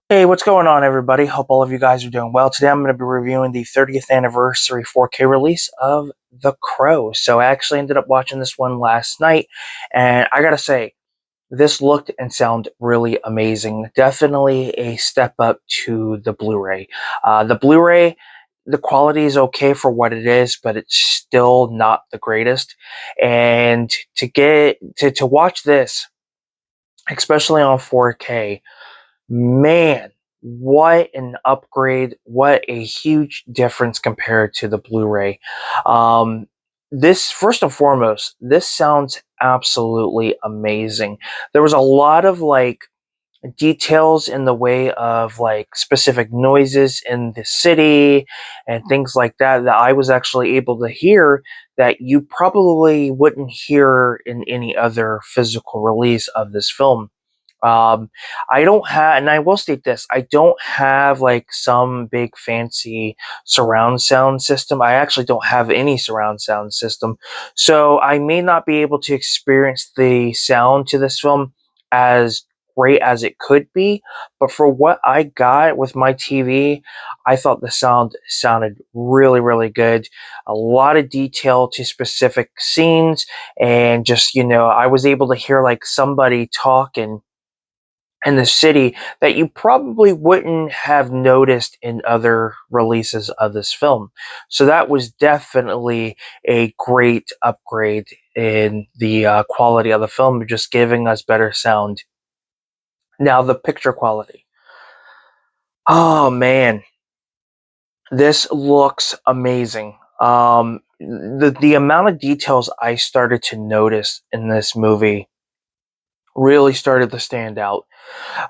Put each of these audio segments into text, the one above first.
Hey, what's going on, everybody? Hope all of you guys are doing well. Today I'm going to be reviewing the 30th anniversary 4K release of The Crow. So I actually ended up watching this one last night, and I gotta say, this looked and sounded really amazing. Definitely a step up to the Blu-ray. The Blu-ray, the quality is okay for what it is, but it's still not the greatest. And to watch this, especially on 4K, man, what an upgrade. What a huge difference compared to the Blu-ray. Um, this, first and foremost, this sounds absolutely amazing. There was a lot of details in the way of specific noises in the city and things like that that I was actually able to hear that you probably wouldn't hear in any other physical release of this film. um, I don't have, and I will state this, I don't have some big fancy surround sound system. I actually don't have any surround sound system. So I may not be able to experience the sound to this film as great as it could be, but for what I got with my TV, I thought the sound sounded really, really good. A lot of detail to specific scenes, and just, I was able to hear somebody talking in the city that you probably wouldn't have noticed in other releases of this film. So that was definitely a great upgrade in the quality of the film, just giving us better sound. Now, the picture quality. Oh man, this looks amazing. The amount of details I started to notice in this movie really started to stand out.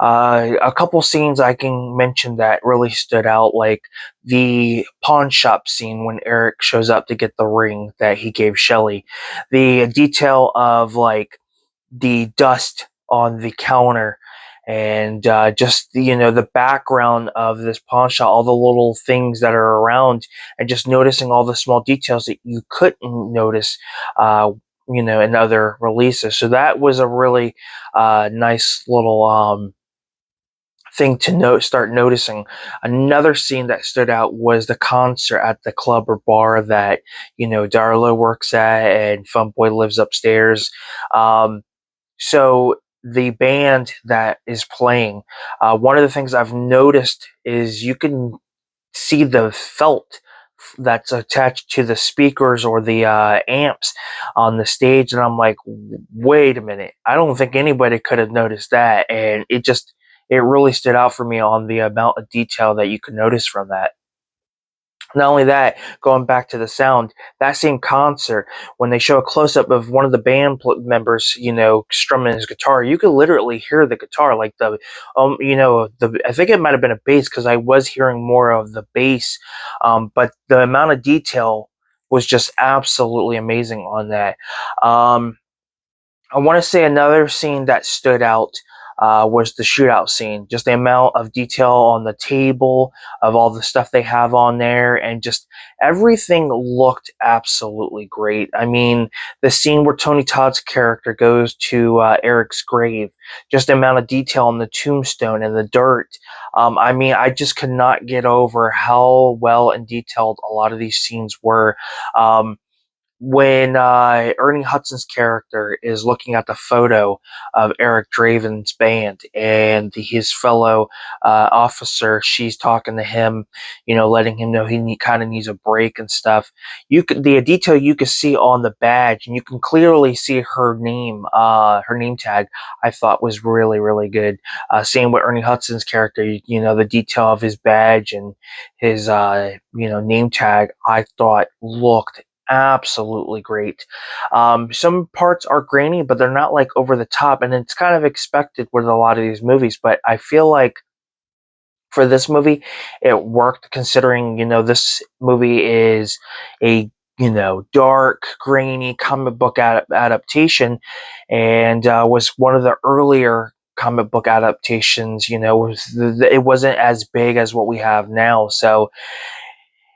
A couple scenes I can mention that really stood out, like the pawn shop scene when Eric shows up to get the ring that he gave Shelly. The detail of the dust on the counter, and just the background of this pawn shop, all the little things that are around, and just noticing all the small details that you couldn't notice uh, in other releases. So that was a really nice little thing to start noticing. Another scene that stood out was the concert at the club or bar that Darla works at, and Funboy lives upstairs. So the band that is playing, one of the things I've noticed is you can see the felt that's attached to the speakers or the amps on the stage, and I'm like, wait a minute, I don't think anybody could have noticed that. And it really stood out for me on the amount of detail that you could notice from that. Not only that, going back to the sound, that same concert, when they show a close up of one of the band members, strumming his guitar, you could literally hear the guitar, like I think it might have been a bass because I was hearing more of the bass, but the amount of detail was just absolutely amazing on that. Um, I want to say another scene that stood out was the shootout scene. Just the amount of detail on the table, of all the stuff they have on there, and just everything looked absolutely great. I mean, the scene where Tony Todd's character goes to Eric's grave, just the amount of detail on the tombstone and the dirt. I mean, I just could not get over how well and detailed a lot of these scenes were. When Ernie Hudson's character is looking at the photo of Eric Draven's band, and his fellow officer, she's talking to him, letting him know kind of needs a break and stuff. The detail you could see on the badge, and you can clearly see her name tag. I thought was really, really good. Same with Ernie Hudson's character, the detail of his badge and his name tag, I thought looked absolutely great. Some parts are grainy, but they're not over the top, and it's kind of expected with a lot of these movies. But I feel like for this movie, it worked considering this movie is a dark, grainy comic book adaptation, and was one of the earlier comic book adaptations. It wasn't as big as what we have now, so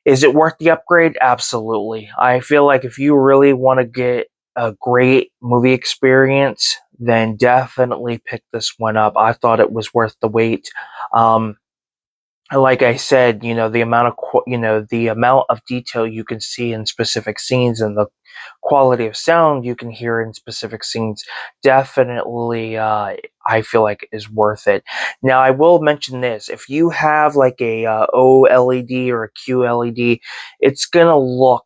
is it worth the upgrade? Absolutely. I feel like if you really want to get a great movie experience, then definitely pick this one up. I thought it was worth the wait. Um, like I said, the amount of the amount of detail you can see in specific scenes and the quality of sound you can hear in specific scenes definitely I feel like is worth it. Now I will mention this: if you have like a OLED or a QLED, it's gonna look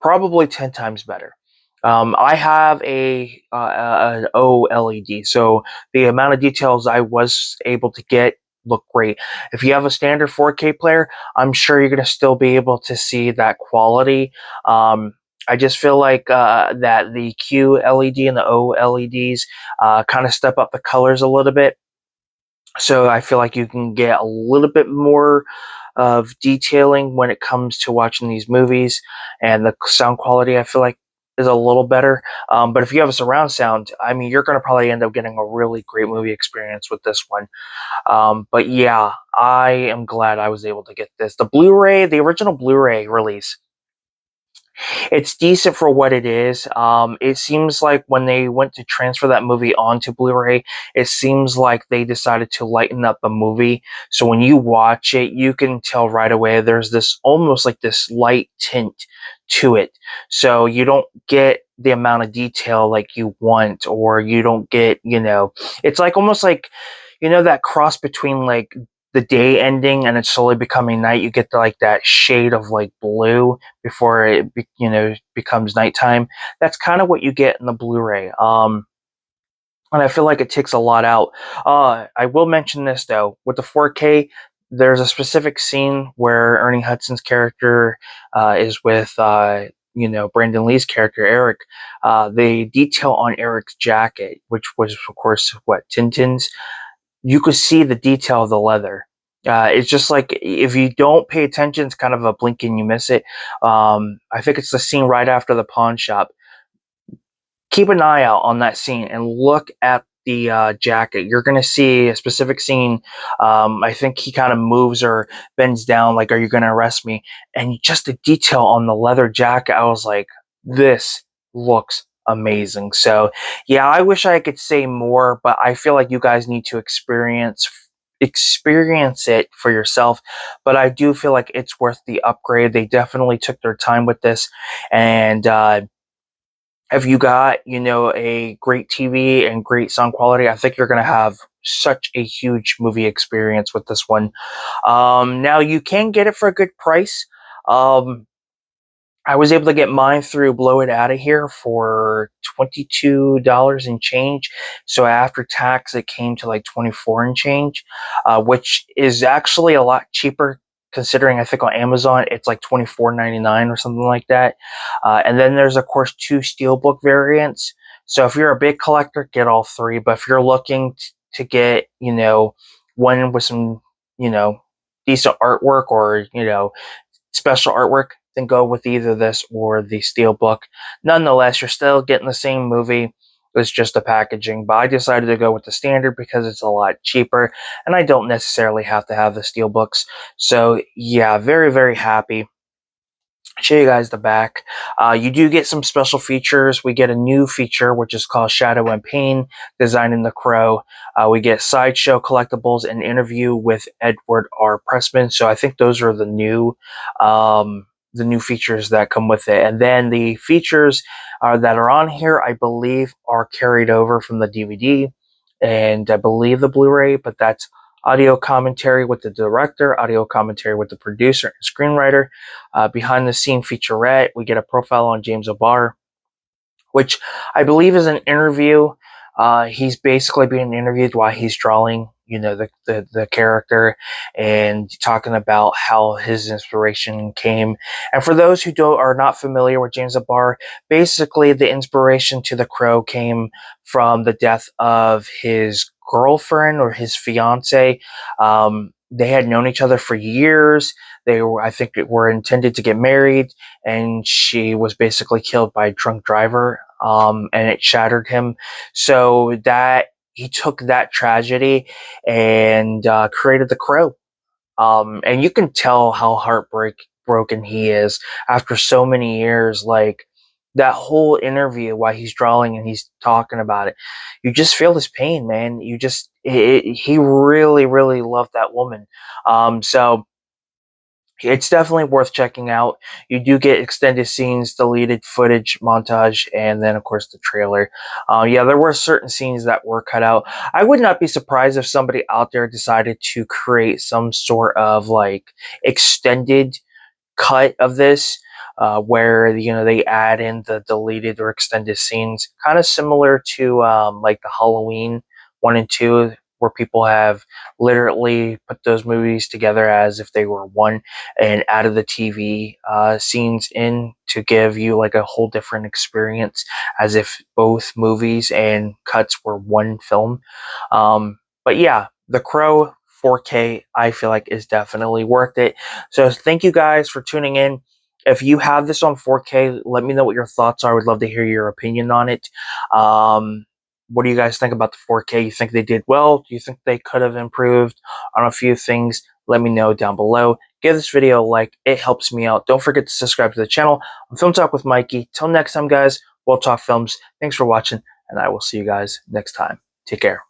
probably 10 times better. I have an OLED, so the amount of details I was able to get look great. If you have a standard 4K player, I'm sure you're going to still be able to see that quality. I just feel like that the QLED and the OLEDs kind of step up the colors a little bit. So I feel like you can get a little bit more of detailing when it comes to watching these movies, and the sound quality I feel like is a little better. But if you have a surround sound, I mean, you're going to probably end up getting a really great movie experience with this one. But yeah, I am glad I was able to get this. The Blu-ray, the original Blu-ray release, it's decent for what it is. It seems like when they went to transfer that movie onto Blu-ray, it seems like they decided to lighten up the movie. So when you watch it, you can tell right away there's this almost like this light tint to it. So you don't get the amount of detail like you want, or you don't get, it's like almost like, that cross between like the day ending and it's slowly becoming night. You get like that shade of like blue before becomes nighttime. That's kind of what you get in the Blu-ray. And I feel like it takes a lot out. I will mention this though: with the 4K, there's a specific scene where Ernie Hudson's character is with Brandon Lee's character Eric. The detail on Eric's jacket, which was of course what Tintin's, you could see the detail of the leather. It's just like if you don't pay attention, it's kind of a blink and you miss it. I think it's the scene right after the pawn shop. Keep an eye out on that scene and look at the jacket. You're going to see a specific scene. I think he kind of moves or bends down, like, "Are you going to arrest me?" And just the detail on the leather jacket, I was like, this looks amazing. So, yeah, I wish I could say more, but I feel like you guys need to experience it for yourself. But I do feel like it's worth the upgrade. They definitely took their time with this, and if you got, a great TV and great sound quality, I think you're going to have such a huge movie experience with this one. Now, you can get it for a good price. Um, I was able to get mine through Blow It Outta Here for $22 and change. So after tax, it came to like 24 and change, which is actually a lot cheaper considering I think on Amazon it's like 24.99 or something like that. And then there's of course two steelbook variants. So if you're a big collector, get all three. But if you're looking to get, one with some, you know, decent artwork, or special artwork, then go with either this or the steelbook. Nonetheless, you're still getting the same movie. It's just the packaging. But I decided to go with the standard because it's a lot cheaper, and I don't necessarily have to have the steelbooks. So yeah, very, very happy. Show you guys the back. You do get some special features. We get a new feature which is called Shadow and Pain, designing the Crow. We get sideshow collectibles and interview with Edward R. Pressman. So I think those are the new features that come with it. And then the features that are on here, I believe, are carried over from the DVD and I believe the Blu-ray, but that's audio commentary with the director, audio commentary with the producer and screenwriter, behind the scene featurette. We get a profile on James O'Barr, which I believe is an interview. He's basically being interviewed while he's drawing, the character, and talking about how his inspiration came. And for those who are not familiar with James O'Barr, basically the inspiration to The Crow came from the death of his girlfriend or his fiance. They had known each other for years. They were, I think, were intended to get married, and she was basically killed by a drunk driver, and it shattered him. So that he took that tragedy and created The Crow. And you can tell how broken he is after so many years. Like, that whole interview while he's drawing and he's talking about it, you just feel his pain, man. You just he really, really loved that woman. So it's definitely worth checking out. You do get extended scenes, deleted footage, montage, and then of course the trailer. Yeah, there were certain scenes that were cut out. I would not be surprised if somebody out there decided to create some sort of like extended cut of this, where they add in the deleted or extended scenes, kind of similar to like the Halloween 1 and 2, where people have literally put those movies together as if they were one, and added the TV scenes in to give you like a whole different experience, as if both movies and cuts were one film. But yeah, The Crow 4K, I feel like, is definitely worth it. So thank you guys for tuning in. If you have this on 4K, let me know what your thoughts are. I would love to hear your opinion on it. What do you guys think about the 4K? You think they did well? Do you think they could have improved on a few things? Let me know down below. Give this video a like. It helps me out. Don't forget to subscribe to the channel. I'm Film Talk with Mikey. Till next time, guys, we'll talk films. Thanks for watching, and I will see you guys next time. Take care.